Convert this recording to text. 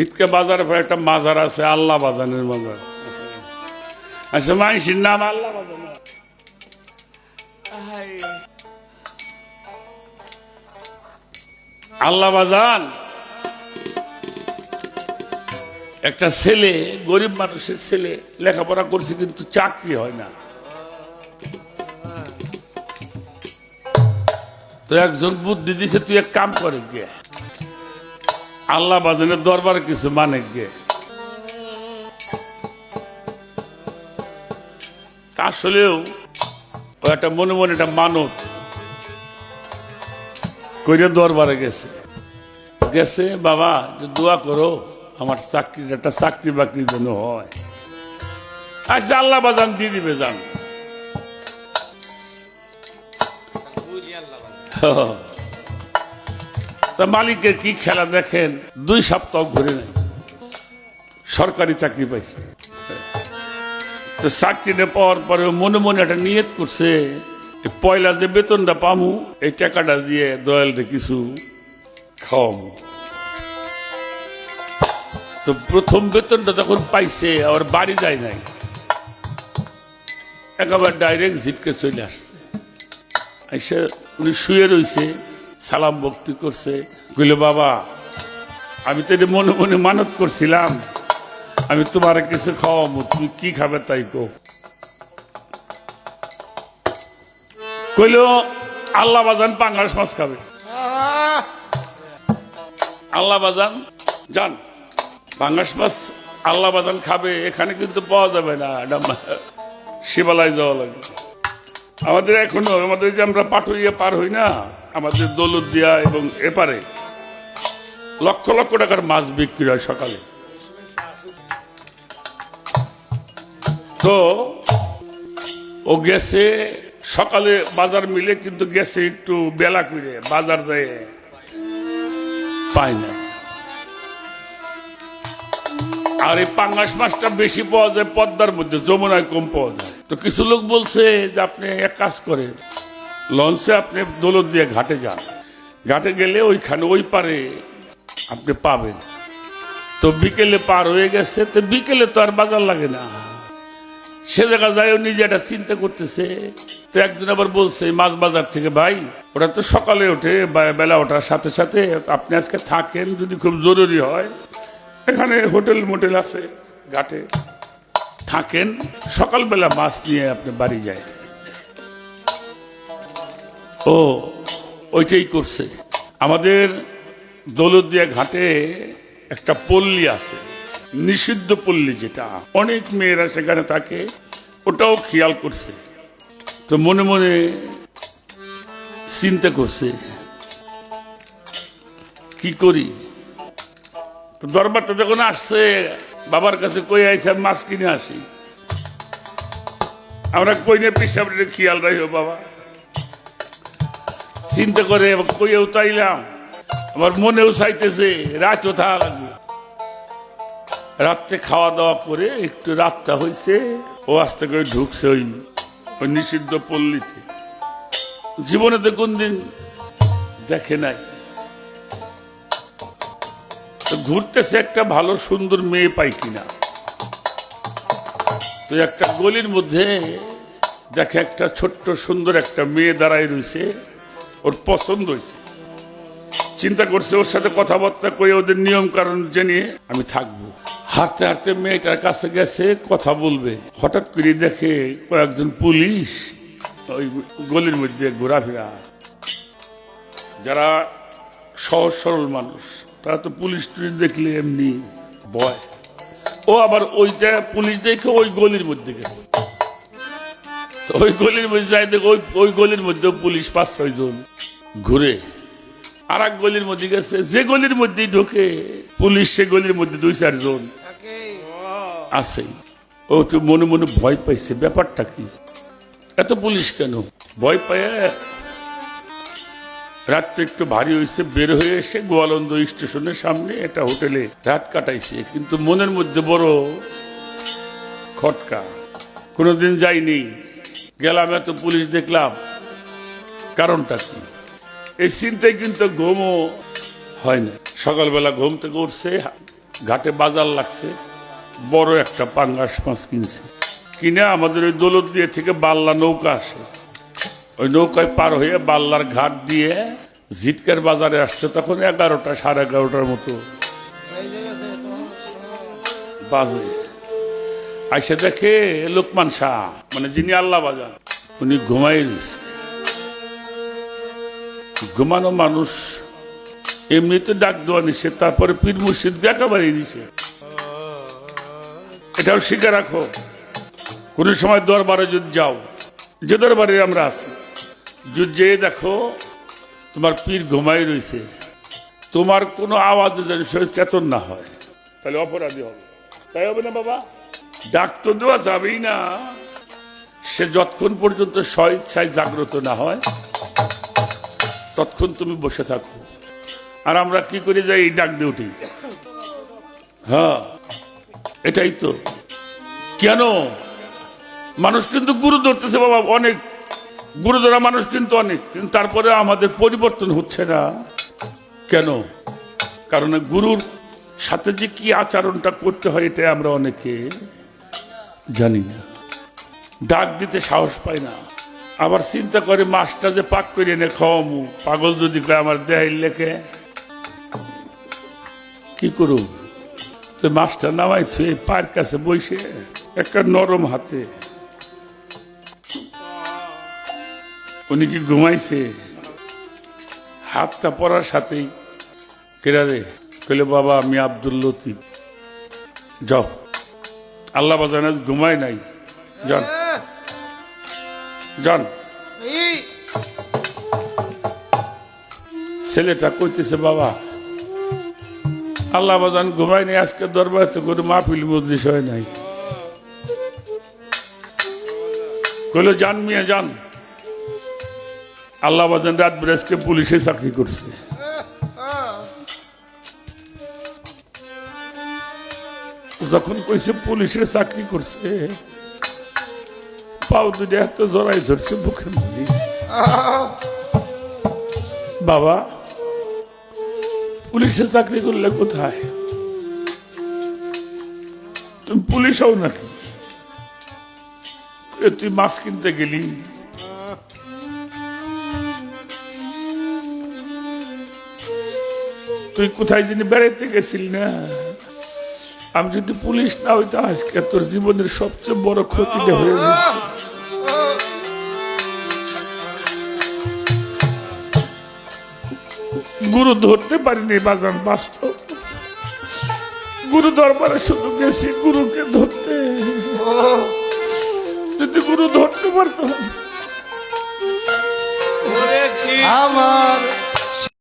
ইতকে বাজারে পরে একটা মাজার আছে, আল্লাহ বাজানের মাজার। আচ্ছা, মানুষের নাম আল্লাহ বাজান। আল্লাহ বাজান একটা ছেলে, গরিব মানুষের ছেলে, লেখাপড়া করছে কিন্তু চাকরি হয় না। তো একজন বুদ্ধি দিছে, তুই এক কাম করে গিয়ে আল্লাহ বাজানের দরবারে কিছু মানে গিয়ে। আসলেও ও একটা মনে মনে একটা মানত কইরে দরবারে গেছে। গেছে, বাবা দোয়া করো আমার চাকরি, একটা চাকরি বাকরির জন্য হয়। আচ্ছা, আল্লাহ বাজান দিয়ে দিবে, যান। তা মালিকের কি খেলা দেখেন, 2 সপ্তাহ ঘুরে নাই, সরকারি চাকরি পাইছে। তো চাকরিটা পাওয়ার পরে মনে মনে একটা নিয়ত করছে, পয়লা যে বেতনটা পামু এই টাকাটা দিয়ে দয়ালটা কিছু খাওয়ামু। তো প্রথম বেতনটা তখন পাইছে, আবার বাড়ি যায় নাই, একেবারে ডাইরেক্ট জিটকে চলে আসছে। এসে উনি শুয়ে রয়েছে, সালাম ভক্তি করছে, কইল, বাবা আমি তো এটা মনে মনে মানত করছিলাম, আমি তোমার কিছু খাওয়াবো, তুমি কি খাবে তাই কো। কইল, আল্লাহ বাজান পাঙ্গাস মাছ খাবে। আল্লাহ বাজান যান, পাঙ্গাস মাছ আল্লাহ বাজান খাবে, এখানে কিন্তু পাওয়া যাবে না, শিবালয় যাওয়া লাগবে। আমাদের এখনো, আমাদের যে আমরা পাটুরিয়া পার হই না, আমাদের দৌলতদিয়া এবং এপারে লক্ষ লক্ষ টাকার মাছ বিক্রি হয় সকালে। তো ও গেছে সকালে বাজার মিলে, কিন্তু গেছে একটু বেলা করে, বাজার যায় পায় না। আর এই পাঙ্গাস মাছটা বেশি পাওয়া যায় পদ্মার মধ্যে, যমুনায় কম পাওয়া যায়। তো কিছু লোক বলছে যে আপনি এক কাজ করেন, লঞ্চে আপনি দৌলতদিয়া ঘাটে যান, ঘাটে গেলে ওইখানে ওই পারে আপনি পাবেন। তো বিকেলে পার হয়ে গেছে, তো বিকেলে তো আর বাজার লাগে না, সে জায়গা যায় নিজে একটা চিন্তা করতেছে। তো একজন আবার বলছে মাছ বাজার থেকে, ভাই ওরা তো সকালে ওঠে, বেলা ওঠার সাথে সাথে আপনি আজকে থাকেন, যদি খুব জরুরি হয় এখানে হোটেল মোটেল আছে, ঘাটে থাকেন, সকালবেলা মাছ নিয়ে আপনি বাড়ি যায়। ও ওইটাই করছে। আমাদের দৌলতদিয়া ঘাটে একটা পল্লী আছে, নিষিদ্ধ পল্লী, যেটা অনেক মেয়েরা সেখানে থাকে, ওটাও খেয়াল করছে। তো মনে মনে চিন্তা করছে কি করি। তো দরবারটা যখন আসছে, বাবার কাছে কই আইসে মাছ কিনে আসি, আমরা কইনে পিসাব খেয়াল রাখো বাবা। চিন্তা করে কইয়েও চাইলাম, আমার মনেও চাইতেছে রাতও থাকা লাগবে। রাত্রে খাওয়া দাওয়া করে একটু রাতটা হয়েছে, ও আস্তে করে ঢুকছে ওই নিষিদ্ধ পল্লীতে। জীবনে তো কোনদিন দেখে নাই। ঘুরতেছে একটা ভালো সুন্দর মেয়ে পাই কিনা। তো একটা গলির মধ্যে দেখে একটা ছোট্ট সুন্দর একটা মেয়ে দাঁড়ায় রয়েছে, ওর পছন্দ হয়েছে। চিন্তা করছে ওর সাথে কথাবার্তা কয়ে ওদের নিয়ম কারণ জেনে আমি থাকবো। হাঁটতে হাঁটতে মেয়েটার কাছে গেছে, কথা বলবে। হঠাৎ করে দেখে কয়েকজন পুলিশ ওই গলির মধ্যে ঘোরাফেরা। যারা সহজ সরল মানুষ, তারা তো পুলিশ টুলিশ দেখলে এমনি ভয়। ও আবার ওইটা পুলিশ দেখে ওই গলির মধ্যে গেছে। তো ওই গলির মধ্যে যাই দেখে ওই গলির মধ্যে পুলিশ 5-6 জন ঘুরে। আর এক গলির মধ্যে গেছে, যে গলির মধ্যেই ঢোকে পুলিশ, সে গলির মধ্যে 2-4 জন আছে। ও তো মনে মনে ভয় পাইছে, ব্যাপারটা কি, এত পুলিশ কেন? ভয় পায় রাতটা একটু ভারী হয়েছে, বের হয়ে এসে গোয়ালন্দ স্টেশনের সামনে একটা হোটেলে রাত কাটাইছে। কিন্তু মনের মধ্যে বড় খটকা, কোনোদিন যাইনি, গেলাম, এত পুলিশ দেখলাম, কারণটা কি? এই চিন্তায় কিন্তু ঘুমও হয় না। সকালবেলা ঘুম থেকে উঠছে, ঘাটে বাজার লাগছে, বড় একটা পাঙ্গাস মাছ কিনছে, কিনে আমাদের ওই দৌলত দিয়ে থেকে বাল্লা নৌকা আসে, ওই নৌকায় পার হয়ে বাল্লার ঘাট দিয়ে জিটকার বাজারে আসছে। তখন 11টা, 11:30টার মতো বাজে। আইসা দেখে লোকমান শাহ, মানে যিনি আল্লাহ বাজান, উনি ঘুমাই নিছে। ঘুমানো মানুষ এমনিতে ডাক দেওয়া নিষেধ, তারপরে পীর মুর্শিদকে একেবারে নিষেধ। এটাও শিখে রাখো, কোন সময় দরবারে যদি যাও, যে দরবারে আমরা আছি, যদি যেয়ে দেখো তোমার পীর ঘুমাই রয়েছে, তোমার কোনো আওয়াজে যেন সে চেতন না হয়, তাহলে অপরাধী হবে। তাই হবে না বাবা? ডাক তো দেওয়া যাবেই না, সে যতক্ষণ পর্যন্ত স্বইচ্ছায় জাগ্রত না হয় ততক্ষণ তুমি বসে থাকো। আর আমরা কি করে যাই? ডাক দিয়ে উঠি। হ্যাঁ, এটাই তো। কেন? মানুষ কিন্তু গুরু ধরতেছে বাবা, অনেক গুরু ধরা মানুষ কিন্তু অনেক, কিন্তু তারপরে আমাদের পরিবর্তন হচ্ছে না। কেন? কারণ গুরুর সাথে যে কি আচরণটা করতে হয় এটা আমরা অনেকে জানি না, ডাক দিতে সাহস পাই না। আবার চিন্তা করে মাছটা যে পাক করে এনে খাওয়ামু, পাগল যদি কয় আমার দেহাই লেখে কি করু? তো মাছটা নামাইছে পায়ের কাছে বসে একটা নরম হাতে। উনি কি ঘুমাইছে? হাতটা পড়ার সাথেই কেরা রে কইলে, বাবা আমি আব্দুল লতিফ, যাও। আল্লাহ বাজান আজ ঘুমাই নাই, যান যান। ছেলেটা কইতেছে, বাবা আল্লাহ বাজান ঘুমাই নাই, আজকে দরবার তো করে মাহফিল মজলিস হয় নাই। কইল, যান মিয়া যান। আল্লাহ বাজান রাত বেরাজকে পুলিশে চাকরি করছে। যখন কইছে পুলিশের চাকরি করছে, পাও দুটো এত জড়াই ধরছে বুকের মধ্যে। বাবা পুলিশের চাকরি করলে কোথায়? তুমি পুলিশ হও নাকি? তুই মাছ কিনতে গেলি, তুই কোথায় যিনি বেড়াইতে গেছিলি না? আমি যদি পুলিশ না হইতাম আজকে তোর জীবনের সবচেয়ে বড় ক্ষতিটা হয়ে যেত। গুরু ধরতে পারিনি বাজান, বাস্তব। গুরু দরবারে শুধু গেছি গুরুকে ধরতে। যদি গুরু ধরতে পারতাম,